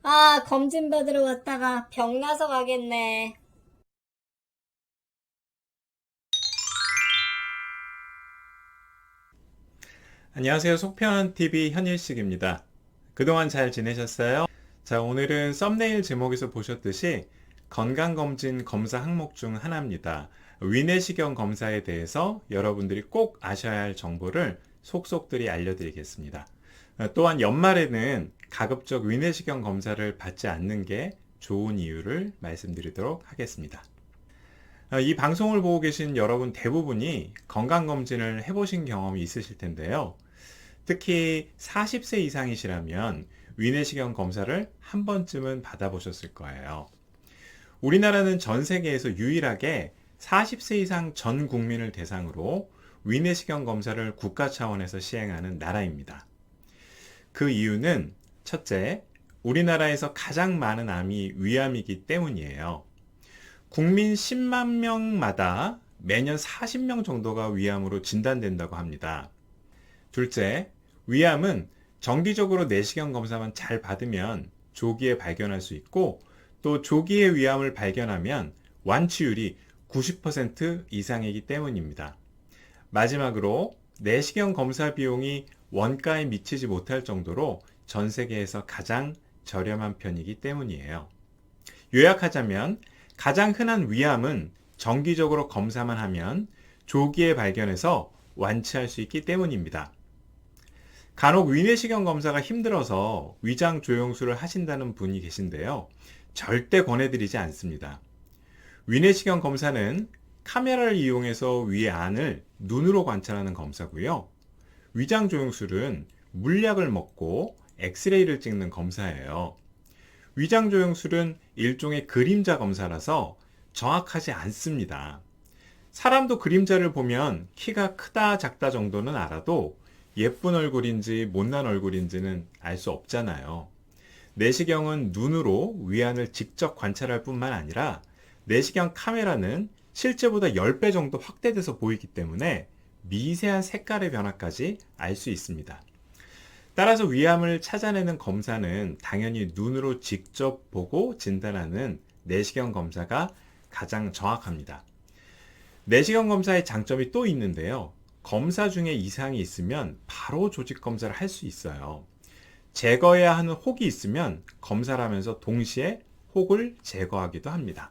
아, 검진 받으러 왔다가 병 나서 가겠네. 안녕하세요. 속편TV 현일식입니다. 그동안 잘 지내셨어요? 자, 오늘은 썸네일 제목에서 보셨듯이 건강검진 검사 항목 중 하나입니다. 위내시경 검사에 대해서 여러분들이 꼭 아셔야 할 정보를 속속들이 알려드리겠습니다. 또한 연말에는 가급적 위내시경 검사를 받지 않는 게 좋은 이유를 말씀드리도록 하겠습니다. 이 방송을 보고 계신 여러분 대부분이 건강검진을 해보신 경험이 있으실 텐데요. 특히 40세 이상이시라면 위내시경 검사를 한 번쯤은 받아보셨을 거예요. 우리나라는 전 세계에서 유일하게 40세 이상 전 국민을 대상으로 위내시경 검사를 국가 차원에서 시행하는 나라입니다. 그 이유는 첫째, 우리나라에서 가장 많은 암이 위암이기 때문이에요. 국민 10만 명마다 매년 40명 정도가 위암으로 진단된다고 합니다. 둘째, 위암은 정기적으로 내시경 검사만 잘 받으면 조기에 발견할 수 있고 또 조기에 위암을 발견하면 완치율이 90% 이상이기 때문입니다. 마지막으로 내시경 검사 비용이 원가에 미치지 못할 정도로 전 세계에서 가장 저렴한 편이기 때문이에요. 요약하자면 가장 흔한 위암은 정기적으로 검사만 하면 조기에 발견해서 완치할 수 있기 때문입니다. 간혹 위내시경 검사가 힘들어서 위장 조영술을 하신다는 분이 계신데요. 절대 권해드리지 않습니다. 위내시경 검사는 카메라를 이용해서 위의 안을 눈으로 관찰하는 검사고요. 위장 조영술은 물약을 먹고 엑스레이를 찍는 검사예요. 위장 조영술은 일종의 그림자 검사라서 정확하지 않습니다. 사람도 그림자를 보면 키가 크다 작다 정도는 알아도 예쁜 얼굴인지 못난 얼굴인지는 알 수 없잖아요. 내시경은 눈으로 위안을 직접 관찰할 뿐만 아니라 내시경 카메라는 실제보다 10배 정도 확대돼서 보이기 때문에 미세한 색깔의 변화까지 알 수 있습니다. 따라서 위암을 찾아내는 검사는 당연히 눈으로 직접 보고 진단하는 내시경 검사가 가장 정확합니다. 내시경 검사의 장점이 또 있는데요. 검사 중에 이상이 있으면 바로 조직 검사를 할 수 있어요. 제거해야 하는 혹이 있으면 검사를 하면서 동시에 혹을 제거하기도 합니다.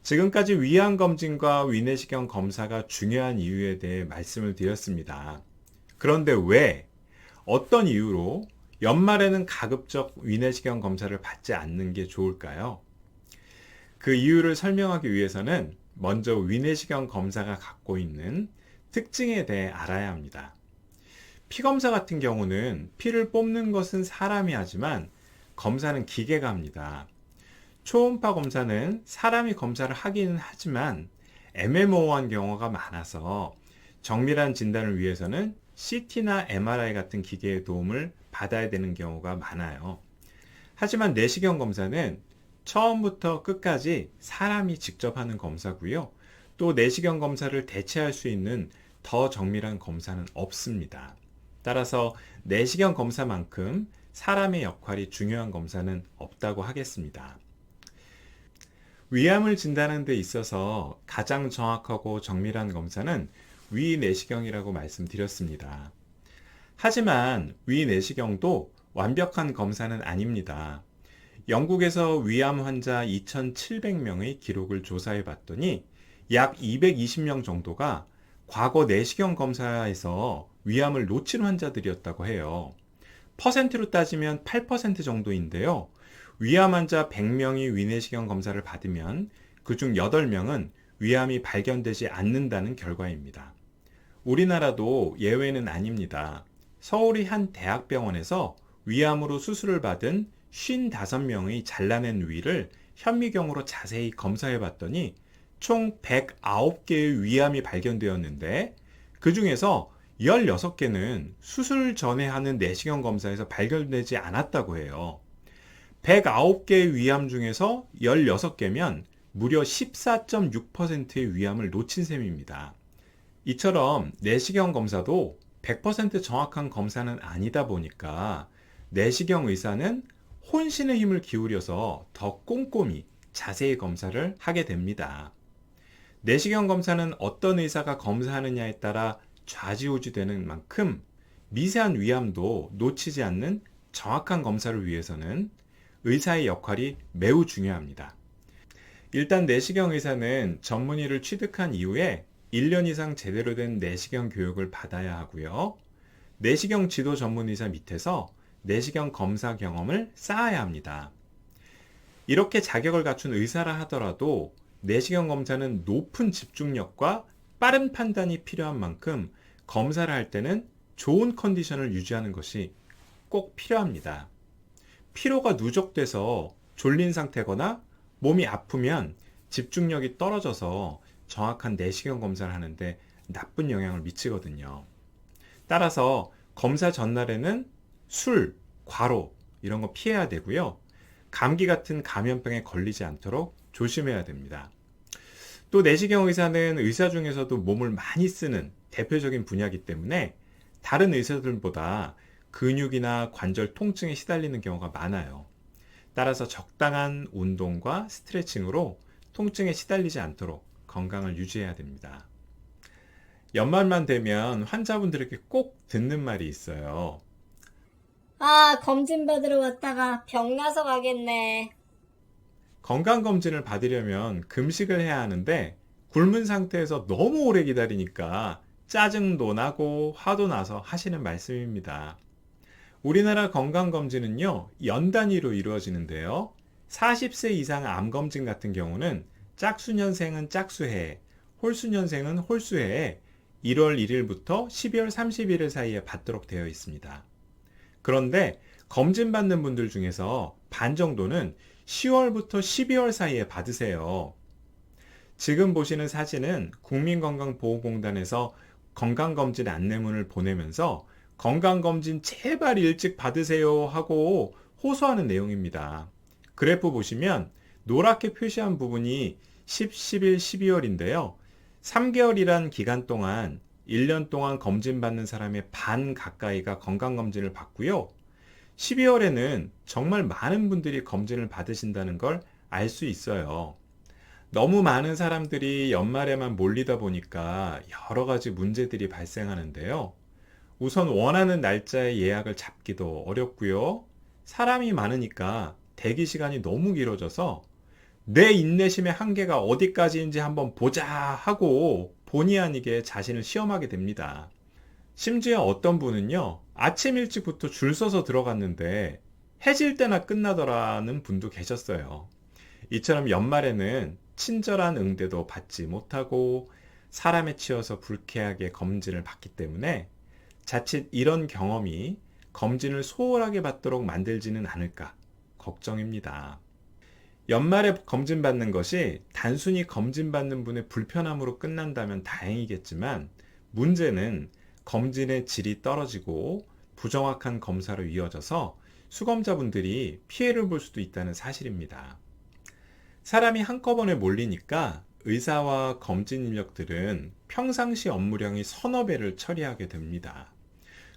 지금까지 위암 검진과 위내시경 검사가 중요한 이유에 대해 말씀을 드렸습니다. 그런데 왜, 어떤 이유로 연말에는 가급적 위내시경 검사를 받지 않는 게 좋을까요? 그 이유를 설명하기 위해서는 먼저 위내시경 검사가 갖고 있는 특징에 대해 알아야 합니다. 피검사 같은 경우는 피를 뽑는 것은 사람이 하지만 검사는 기계가 합니다. 초음파 검사는 사람이 검사를 하기는 하지만 애매모호한 경우가 많아서 정밀한 진단을 위해서는 CT나 MRI 같은 기계의 도움을 받아야 되는 경우가 많아요. 하지만 내시경 검사는 처음부터 끝까지 사람이 직접 하는 검사고요. 또 내시경 검사를 대체할 수 있는 더 정밀한 검사는 없습니다. 따라서 내시경 검사만큼 사람의 역할이 중요한 검사는 없다고 하겠습니다. 위암을 진단하는 데 있어서 가장 정확하고 정밀한 검사는 위내시경이라고 말씀드렸습니다. 하지만 위내시경도 완벽한 검사는 아닙니다. 영국에서 위암 환자 2,700명의 기록을 조사해 봤더니 약 220명 정도가 과거 내시경 검사에서 위암을 놓친 환자들이었다고 해요. 퍼센트로 따지면 8% 정도인데요. 위암 환자 100명이 위내시경 검사를 받으면 그중 8명은 위암이 발견되지 않는다는 결과입니다. 우리나라도 예외는 아닙니다. 서울의 한 대학병원에서 위암으로 수술을 받은 55명의 잘라낸 위를 현미경으로 자세히 검사해 봤더니 총 109개의 위암이 발견되었는데 그 중에서 16개는 수술 전에 하는 내시경 검사에서 발견되지 않았다고 해요. 109개의 위암 중에서 16개면 무려 14.6%의 위암을 놓친 셈입니다. 이처럼 내시경 검사도 100% 정확한 검사는 아니다 보니까 내시경 의사는 혼신의 힘을 기울여서 더 꼼꼼히 자세히 검사를 하게 됩니다. 내시경 검사는 어떤 의사가 검사하느냐에 따라 좌지우지되는 만큼 미세한 위암도 놓치지 않는 정확한 검사를 위해서는 의사의 역할이 매우 중요합니다. 일단 내시경 의사는 전문의를 취득한 이후에 1년 이상 제대로 된 내시경 교육을 받아야 하고요. 내시경 지도 전문의사 밑에서 내시경 검사 경험을 쌓아야 합니다. 이렇게 자격을 갖춘 의사라 하더라도 내시경 검사는 높은 집중력과 빠른 판단이 필요한 만큼 검사를 할 때는 좋은 컨디션을 유지하는 것이 꼭 필요합니다. 피로가 누적돼서 졸린 상태거나 몸이 아프면 집중력이 떨어져서 정확한 내시경 검사를 하는데 나쁜 영향을 미치거든요. 따라서 검사 전날에는 술, 과로 이런 거 피해야 되고요. 감기 같은 감염병에 걸리지 않도록 조심해야 됩니다. 또 내시경 의사는 의사 중에서도 몸을 많이 쓰는 대표적인 분야이기 때문에 다른 의사들보다 근육이나 관절 통증에 시달리는 경우가 많아요. 따라서 적당한 운동과 스트레칭으로 통증에 시달리지 않도록 건강을 유지해야 됩니다. 연말만 되면 환자분들에게 꼭 듣는 말이 있어요. 아, 검진 받으러 왔다가 병 나서 가겠네. 건강검진을 받으려면 금식을 해야 하는데 굶은 상태에서 너무 오래 기다리니까 짜증도 나고 화도 나서 하시는 말씀입니다. 우리나라 건강검진은요, 연 단위로 이루어지는데요. 40세 이상 암검진 같은 경우는 짝수년생은 짝수해, 홀수년생은 홀수해에 1월 1일부터 12월 31일 사이에 받도록 되어 있습니다. 그런데 검진 받는 분들 중에서 반 정도는 10월부터 12월 사이에 받으세요. 지금 보시는 사진은 국민건강보호공단에서 건강검진 안내문을 보내면서 건강검진 제발 일찍 받으세요 하고 호소하는 내용입니다. 그래프 보시면 노랗게 표시한 부분이 10, 11, 12월인데요. 3개월이란 기간 동안 1년 동안 검진받는 사람의 반 가까이가 건강검진을 받고요. 12월에는 정말 많은 분들이 검진을 받으신다는 걸 알 수 있어요. 너무 많은 사람들이 연말에만 몰리다 보니까 여러 가지 문제들이 발생하는데요. 우선 원하는 날짜에 예약을 잡기도 어렵고요. 사람이 많으니까 대기 시간이 너무 길어져서 내 인내심의 한계가 어디까지인지 한번 보자 하고 본의 아니게 자신을 시험하게 됩니다. 심지어 어떤 분은요, 아침 일찍부터 줄 서서 들어갔는데 해질 때나 끝나더라는 분도 계셨어요. 이처럼 연말에는 친절한 응대도 받지 못하고 사람에 치여서 불쾌하게 검진을 받기 때문에 자칫 이런 경험이 검진을 소홀하게 받도록 만들지는 않을까 걱정입니다. 연말에 검진받는 것이 단순히 검진받는 분의 불편함으로 끝난다면 다행이겠지만 문제는 검진의 질이 떨어지고 부정확한 검사로 이어져서 수검자분들이 피해를 볼 수도 있다는 사실입니다. 사람이 한꺼번에 몰리니까 의사와 검진 인력들은 평상시 업무량이 서너 배를 처리하게 됩니다.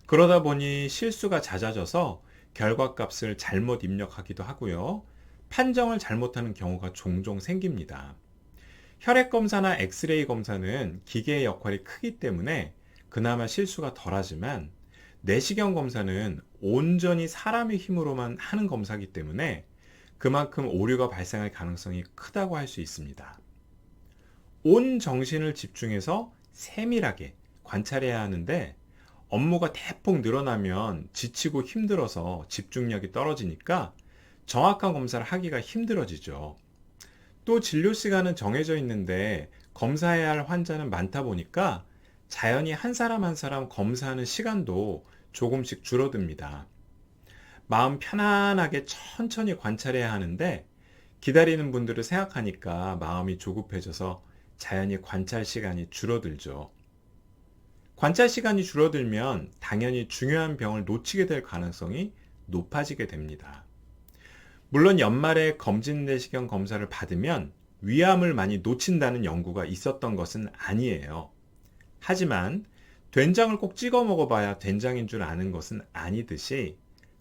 그러다 보니 실수가 잦아져서 결과값을 잘못 입력하기도 하고요. 판정을 잘못하는 경우가 종종 생깁니다. 혈액검사나 엑스레이 검사는 기계의 역할이 크기 때문에 그나마 실수가 덜하지만 내시경 검사는 온전히 사람의 힘으로만 하는 검사이기 때문에 그만큼 오류가 발생할 가능성이 크다고 할 수 있습니다. 온 정신을 집중해서 세밀하게 관찰해야 하는데 업무가 대폭 늘어나면 지치고 힘들어서 집중력이 떨어지니까 정확한 검사를 하기가 힘들어지죠. 또 진료 시간은 정해져 있는데 검사해야 할 환자는 많다 보니까 자연히 한 사람 한 사람 검사하는 시간도 조금씩 줄어듭니다. 마음 편안하게 천천히 관찰해야 하는데 기다리는 분들을 생각하니까 마음이 조급해져서 자연히 관찰 시간이 줄어들죠. 관찰 시간이 줄어들면 당연히 중요한 병을 놓치게 될 가능성이 높아지게 됩니다. 물론 연말에 검진 내시경 검사를 받으면 위암을 많이 놓친다는 연구가 있었던 것은 아니에요. 하지만 된장을 꼭 찍어 먹어봐야 된장인 줄 아는 것은 아니듯이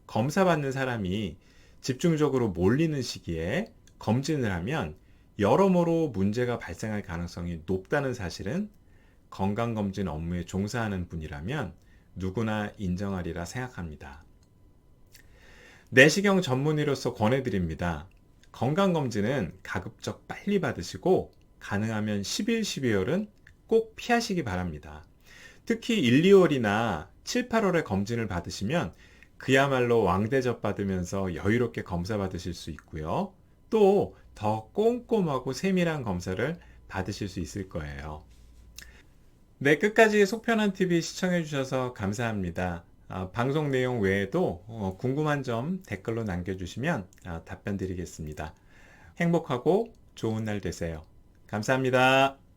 검사 받는 사람이 집중적으로 몰리는 시기에 검진을 하면 여러모로 문제가 발생할 가능성이 높다는 사실은 건강검진 업무에 종사하는 분이라면 누구나 인정하리라 생각합니다. 내시경 전문의로서 권해드립니다. 건강검진은 가급적 빨리 받으시고 가능하면 10일, 12월은 꼭 피하시기 바랍니다. 특히 1, 2월이나 7, 8월에 검진을 받으시면 그야말로 왕대접 받으면서 여유롭게 검사 받으실 수 있고요. 또 더 꼼꼼하고 세밀한 검사를 받으실 수 있을 거예요. 네, 끝까지 속편한 TV 시청해 주셔서 감사합니다. 방송 내용 외에도 궁금한 점 댓글로 남겨주시면 답변 드리겠습니다. 행복하고 좋은 날 되세요. 감사합니다.